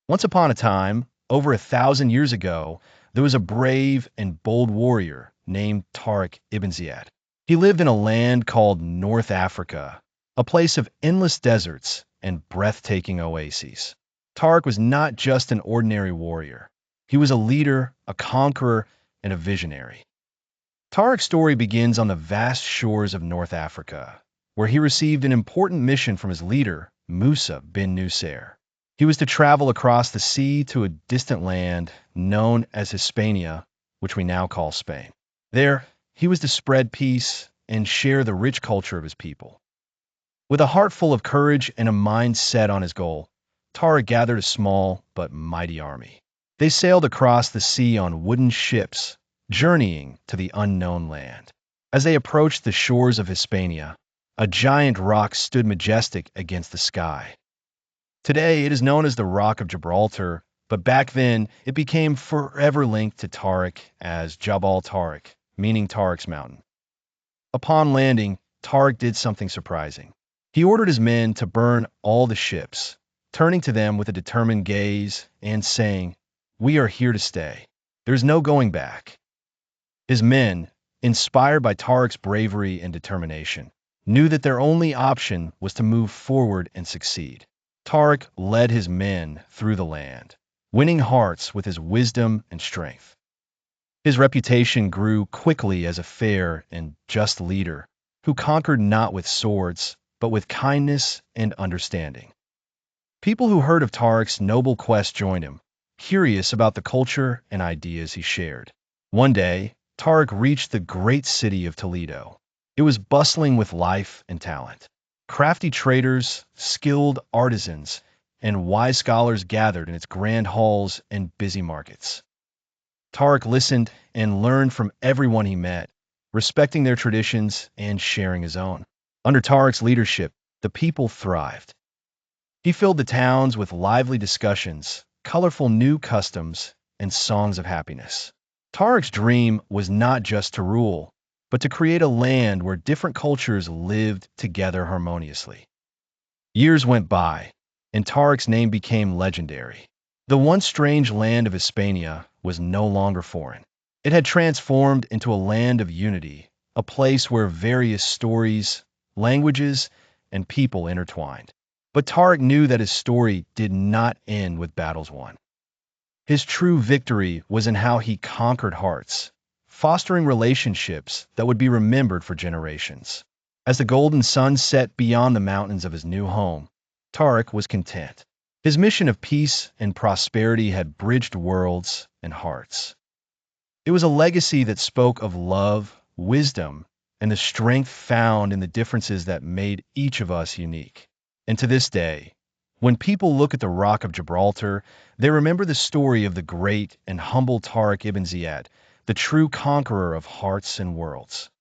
Once upon a time, over 1,000 years ago, there was a brave and bold warrior named Tariq Ibn Ziyad. He lived in a land called North Africa, a place of endless deserts and breathtaking oases. Tariq was not just an ordinary warrior. He was a leader, a conqueror, and a visionary. Tariq's story begins on the vast shores of North Africa, where he received an important mission from his leader, Musa bin Nusayr. He was to travel across the sea to a distant land known as Hispania, which we now call Spain. There, he was to spread peace and share the rich culture of his people. With a heart full of courage and a mind set on his goal, Tariq gathered a small but mighty army. They sailed across the sea on wooden ships, journeying to the unknown land. As they approached the shores of Hispania, a giant rock stood majestic against the sky. Today, it is known as the Rock of Gibraltar, but back then, it became forever linked to Tariq as Jabal Tariq, meaning Tariq's mountain. Upon landing, Tariq did something surprising. He ordered his men to burn all the ships, turning to them with a determined gaze and saying, "We are here to stay. There's no going back." His men, inspired by Tariq's bravery and determination, knew that their only option was to move forward and succeed. Tariq led his men through the land, winning hearts with his wisdom and strength. His reputation grew quickly as a fair and just leader who conquered not with swords, but with kindness and understanding. People who heard of Tariq's noble quest joined him, curious about the culture and ideas he shared. One day, Tariq reached the great city of Toledo. It was bustling with life and talent. Crafty traders, skilled artisans, and wise scholars gathered in its grand halls and busy markets. Tariq listened and learned from everyone he met, respecting their traditions and sharing his own. Under Tariq's leadership, the people thrived. He filled the towns with lively discussions, colorful new customs, and songs of happiness. Tariq's dream was not just to rule, but to create a land where different cultures lived together harmoniously. Years went by, and Tariq's name became legendary. The once strange land of Hispania was no longer foreign. It had transformed into a land of unity, a place where various stories, languages, and people intertwined. But Tariq knew that his story did not end with battles won. His true victory was in how he conquered hearts, fostering relationships that would be remembered for generations. As the golden sun set beyond the mountains of his new home, Tariq was content. His mission of peace and prosperity had bridged worlds and hearts. It was a legacy that spoke of love, wisdom, and the strength found in the differences that made each of us unique. And to this day, when people look at the Rock of Gibraltar, they remember the story of the great and humble Tariq ibn Ziyad, the true conqueror of hearts and worlds.